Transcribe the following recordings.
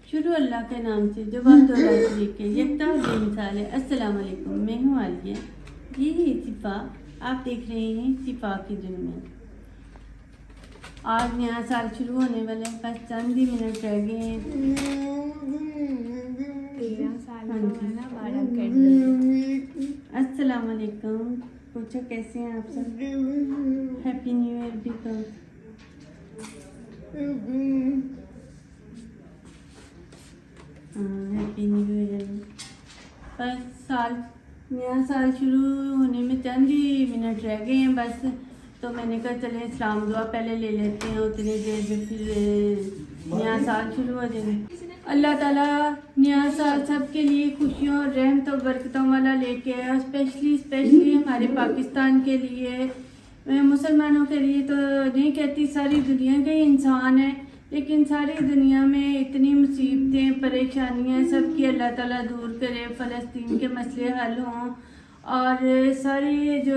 शुरू अल्लाह के नाम से जो बात हो के यकता बेमिसाल है। अस्सलाम वालेकुम, मैं हूँ आलिया, ये है सिफा। आप देख रहे हैं सिफा की दुनिया। आज नया साल शुरू होने वाला है, बस चंद ही मिनट रह गए हैं। 13 साल का बारह कर। अस्सलाम वालेकुम, पूछो कैसे हैं आप सब। हैप्पी न्यू ईयर भी कहो। Happy new year. बस नया साल शुरू होने में चंद ही मिनट रह गए हैं बस। तो मैंने कहा चले इस्लाम दुआ पहले ले लेते हैं, उतनी देर में फिर नया साल शुरू हो जाएगा। अल्लाह ताला नया साल सब के लिए खुशियों और रहमत और बरकतों वाला लेके आया। स्पेशली हमारे पाकिस्तान के लिए, मुसलमानों के लिए तो नहीं कहती, सारी दुनिया के इंसान है, लेकिन सारी दुनिया में इतनी मुसीबतें परेशानियां सब की अल्लाह ताला दूर करे। फ़लस्तीन के मसले हल हों और सारे जो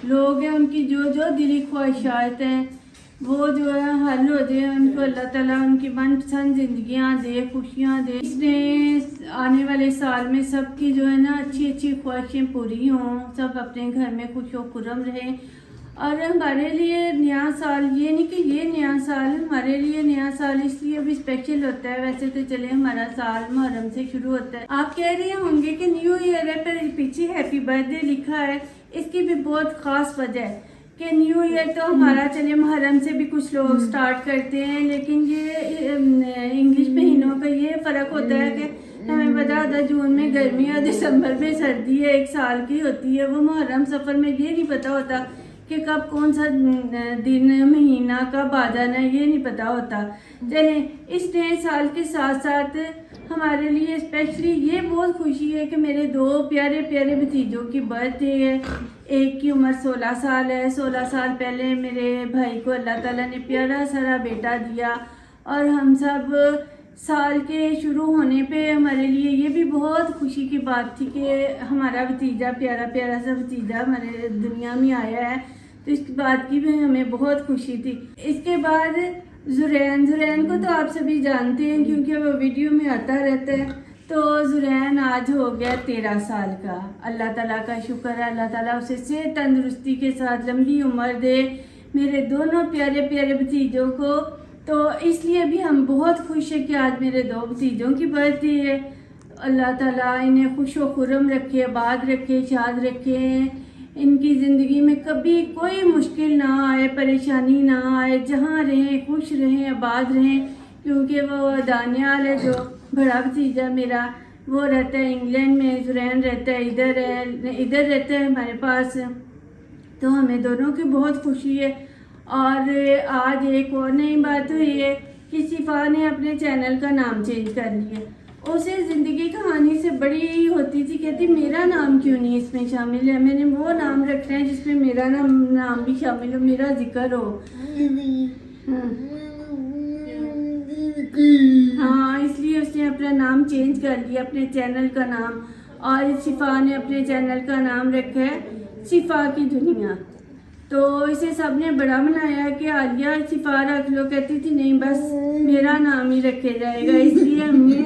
लोग हैं उनकी जो जो दिली ख्वाहिशात हैं वो जो है हल हो जाए। उनको अल्लाह ताला उनकी मनपसंद ज़िंदगियाँ दे, खुशियाँ दे। इसने आने वाले साल में सबकी जो है ना अच्छी ख्वाहिशें पूरी हों, सब अपने घर में खुश व खुर्रम रहें। और हमारे लिए नया साल, ये नहीं कि ये नया साल, हमारे लिए नया साल इसलिए भी स्पेशल होता है। वैसे तो चले हमारा साल मुहर्रम से शुरू होता है। आप कह रहे होंगे कि न्यू ईयर है, पर पीछे हैप्पी बर्थडे लिखा है। इसकी भी बहुत ख़ास वजह है कि न्यू ईयर तो हमारा चले मुहर्रम से भी कुछ लोग स्टार्ट करते हैं, लेकिन ये इंग्लिश महीनों का ये फ़र्क होता है कि हमें पता होता है जून में गर्मी और दिसंबर में सर्दी है, एक साल की होती है। वो मुहर्रम सफ़र में ये नहीं पता होता कि कब कौन सा दिन महीना कब आ जाना है, ये नहीं पता होता। चलें, इस नए साल के साथ साथ हमारे लिए स्पेशली ये बहुत खुशी है कि मेरे दो प्यारे प्यारे भतीजों की बर्थडे है। एक की उम्र 16 साल है। 16 साल पहले मेरे भाई को अल्लाह ताला ने प्यारा सारा बेटा दिया और हम सब साल के शुरू होने पे हमारे लिए ये भी बहुत खुशी की बात थी कि हमारा भतीजा, प्यारा प्यारा सा भतीजा हमारे दुनिया में आया है। तो इस बात की भी हमें बहुत खुशी थी। इसके बाद जुरैन को तो आप सभी जानते हैं क्योंकि वो वीडियो में आता रहता है। तो जुरैन आज हो गया 13 साल का। अल्लाह ताला का शुक्र है, अल्लाह ताला उसे सेहत तंदुरुस्ती के साथ लंबी उम्र दे, मेरे दोनों प्यारे प्यारे भतीजों को। तो इसलिए भी हम बहुत खुश हैं कि आज मेरे दो भतीजों की बर्थडे है। अल्लाह ताला इन्हें खुश व खुर्रम रखे, आबाद रखे, शाद रखे, इनकी ज़िंदगी में कभी कोई मुश्किल ना आए, परेशानी ना आए, जहाँ रहें खुश रहें, आबाद रहें। क्योंकि वो दानियाल है जो बड़ा भतीजा मेरा, वो रहता है इंग्लैंड में, जुरैन रहता है इधर रहता है हमारे पास। तो हमें दोनों की बहुत खुशी है। और आज एक और नई बात हुई है कि सिफा ने अपने चैनल का नाम चेंज कर लिया। उसे ज़िंदगी कहानी से बड़ी होती थी, कहती मेरा नाम क्यों नहीं इसमें शामिल है, मैंने वो नाम रखना है जिसमें मेरा नाम भी शामिल हो, मेरा जिक्र हो। हाँ, इसलिए उसने अपना नाम चेंज कर लिया, अपने चैनल का नाम। और सिफा ने अपने चैनल का नाम रखा है सिफा की दुनिया। तो इसे सब ने बड़ा बनाया कि आलिया सिफा रख लो। कहती थी नहीं, बस मेरा नाम ही रखे जाएगा। इसलिए हमने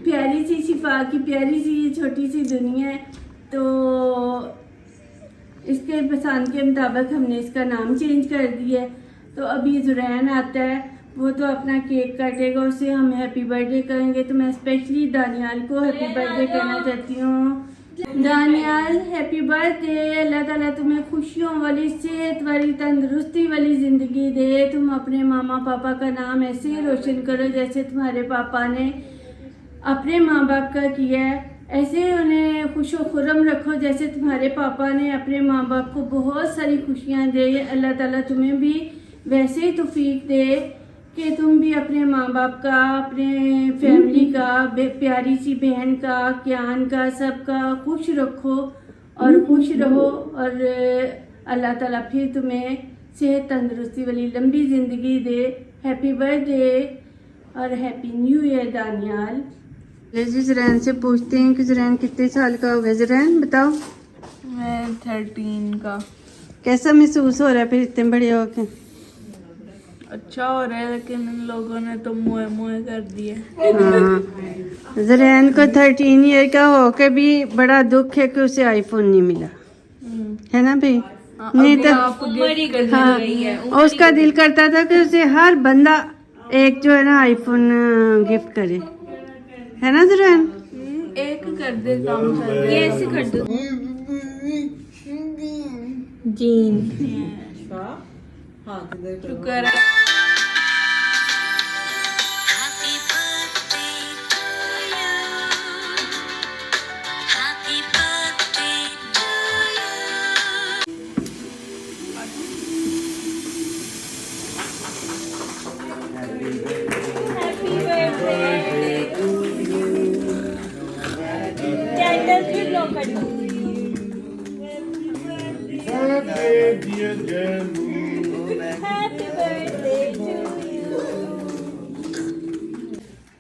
प्यारी सी सिफा की प्यारी सी छोटी सी दुनिया है, तो इसके पसंद के मुताबिक हमने इसका नाम चेंज कर दिया। तो अभी जुरैन आता है, वो तो अपना केक काटेगा, उसे हम हैप्पी बर्थडे करेंगे। तो मैं स्पेशली दानियाल को हैप्पी बर्थडे कहना चाहती हूँ। Daniyal happy birthday. अल्लाह ताला तुम्हें खुशियों वाली, सेहत वाली, तंदुरुस्ती वाली ज़िंदगी दे। तुम अपने मामा पापा का नाम ऐसे ही रोशन करो जैसे तुम्हारे पापा ने अपने माँ बाप का किया है। ऐसे उन्हें खुश व खुर्रम रखो जैसे तुम्हारे पापा ने अपने माँ बाप को बहुत सारी खुशियाँ दे। अल्लाह ताला तुम्हें भी वैसे ही तौफीक दे कि तुम भी अपने माँ बाप का, अपने फैमिली का, प्यारी सी बहन का, कियान का, सबका खुश रखो और खुश रहो। और अल्लाह ताला फिर तुम्हें सेहत तंदुरुस्ती वाली लंबी ज़िंदगी दे। हैप्पी बर्थडे और हैप्पी न्यू ईयर दानियाल। जुरैन से पूछते हैं कि जुरैन कितने साल का हो गया। जुरैन बताओ। मैं 13 का। कैसा महसूस हो रहा है फिर इतने बड़े होके? अच्छा हो रहा है, लेकिन इन लोगों ने तो मुँह मुँह कर दिए। हाँ, ज़रैन को 13 ईयर का होके भी बड़ा दुख है कि उसे आईफोन नहीं मिला, है ना भाई? नहीं तो हाँ, और उसका दिल करता था कि उसे हर बंदा एक जो है ना आईफोन गिफ्ट करे, है ना ज़रैन? एक कर दे काम कर दे, ये ऐसे कर दो जीन। शुक्र है।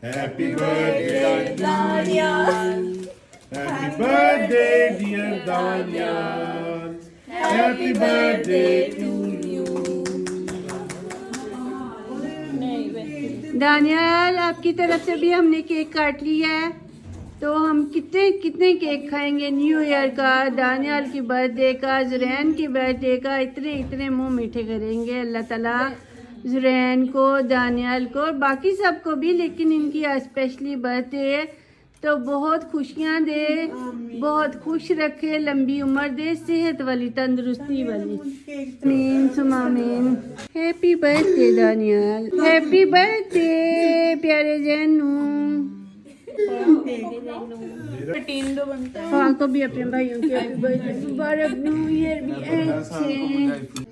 Happy birthday, Daniel. Happy birthday, dear Daniel. Happy birthday to you. Daniyal, आपकी तरफ से भी हमने केक काट लिया है, तो हम कितने कितने केक खाएंगे न्यू ईयर का, दानियल की बर्थडे का, ज़ुरैन की बर्थडे का, इतने इतने मुंह मीठे करेंगे। अल्लाह ताला ज़ुरैन को, दानियल को और बाकी सबको भी, लेकिन इनकी स्पेशली बर्थडे है तो बहुत खुशियाँ दे, बहुत खुश रखे, लंबी उम्र दे, सेहत वाली, तंदुरुस्ती वाली। मीन सुमामीन। Happy birthday Daniel, happy birthday प्यारे जैनू। प्रोटीन दो बनता है। हाँ, को भी अपने भाइयों के हैप्पी बर्थडे मुबारक, न्यू ईयर भी अच्छे।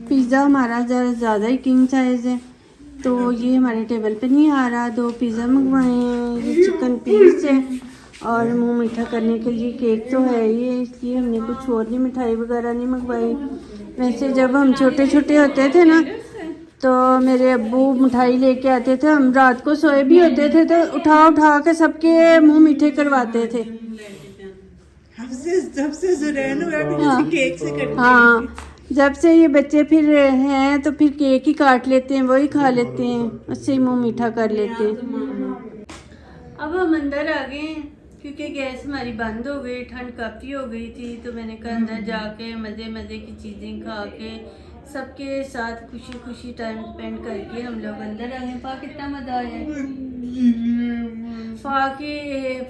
पिज़्ज़ा हमारा ज़रा ज़्यादा ही किंग साइज़ है, तो ये हमारे टेबल पे नहीं आ रहा। 2 पिज़्ज़ा मंगवाए हैं, ये चिकन पीस है और मुंह मीठा करने के लिए केक तो है ही है, इसलिए हमने कुछ और नहीं, मिठाई वगैरह नहीं मंगवाई। वैसे जब हम छोटे छोटे होते थे ना, तो मेरे अब्बू मिठाई लेके आते थे, हम रात को सोए भी होते थे तो उठा उठा के सबके मुंह मीठे करवाते थे। जब से ज़ुरैन हुआ भी किसी केक से करते हैं। हाँ, जब से ये बच्चे फिर हैं तो फिर केक ही काट लेते हैं, वही खा लेते हैं, उससे ही मुंह मीठा कर लेते हैं। अब हम अंदर आ गए हैं क्योंकि गैस हमारी बंद हो गई, ठंड काफ़ी हो गई थी, तो मैंने कहा अंदर जाके मज़े मज़े की चीज़ें खा के सबके साथ खुशी खुशी टाइम स्पेंड करके हम लोग अंदर आ गए। फा कितना मज़ा आया।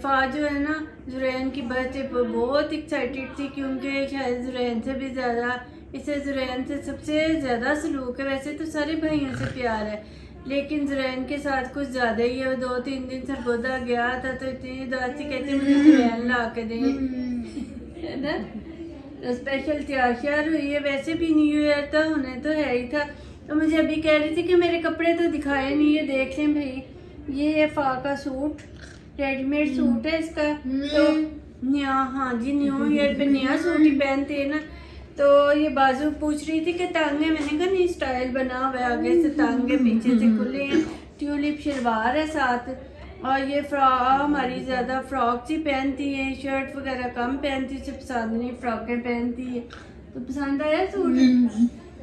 फा जो है ना, ज़ुरैन की बर्थडे पर बहुत एक्साइटेड थी, क्योंकि शायद ज़ुरैन से भी ज़्यादा इसे ज़ुरैन से सबसे ज़्यादा सलूक है। वैसे तो सारे भाइयों से प्यार है, लेकिन ज़ुरैन के साथ कुछ ज़्यादा ही है। 2-3 दिन सरगोदा गया था तो इतनी उदास थी, कहती मुझे ज़ुरैन ला के दे, है ना। तो स्पेशल तैयार श्यार हुई है। वैसे भी न्यू ईयर तो होने तो है ही था, तो मुझे अभी कह रही थी कि मेरे कपड़े तो दिखाए नहीं है, देख लें भाई। ये है फा का सूट, रेडीमेड सूट है इसका, तो नया, हाँ जी, न्यू ईयर पे नया सूट ही पहनते हैं ना। तो ये बाजू पूछ रही थी कि तांगे, मैंने कहा नहीं, स्टाइल बना हुआ है, आगे से तांगे पीछे से खुले हैं, ट्यूलिप शलवार है साथ, और ये हमारी ज़्यादा फ्रॉक ही पहनती है, शर्ट वगैरह कम पहनती है, सिर्फ पसंद नहीं, फ्रॉकें पहनती है। तो पसंद आया सूट?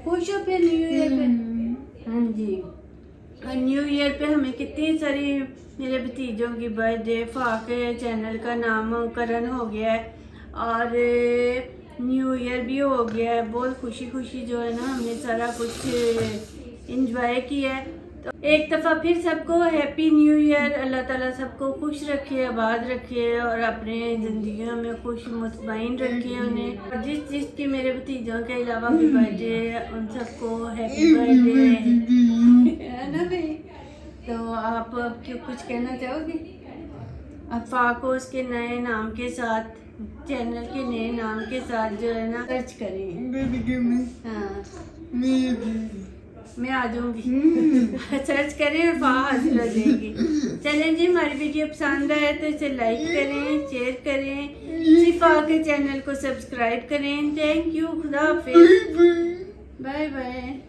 खुश हो फिर न्यू ईयर पे? हाँ जी, और न्यू ईयर पे हमें कितनी सारी, मेरे भतीजों की बर्थडे, के चैनल का नाम करण हो गया है और न्यू ईयर भी हो गया है। बहुत खुशी खुशी जो है ना हमने सारा कुछ एंजॉय किया है। तो एक दफ़ा फिर सबको हैप्पी न्यू ईयर। अल्लाह ताला सबको खुश रखे, आबाद रखे और अपने ज़िंदगियों में खुश मुतमईन रखे उन्हें। जिस जिसके मेरे भतीजों के अलावा भी बर्थडे, उन सबको हैप्पी बर्थडे, है ना भाई। तो आप अब क्यों कुछ कहना चाहोगे? अफा को उसके नए नाम के साथ, चैनल के नए नाम के साथ जो है ना सर्च करें। हाँ, मैं आ जाऊंगी। सर्च करें और वहाँ हाजिर हो जाएगी। चलें जी, हमारी वीडियो पसंद आए तो इसे लाइक करें, शेयर करें, सिफा के चैनल को सब्सक्राइब करें। थैंक यू, खुदा हाफिज़, बाय बाय।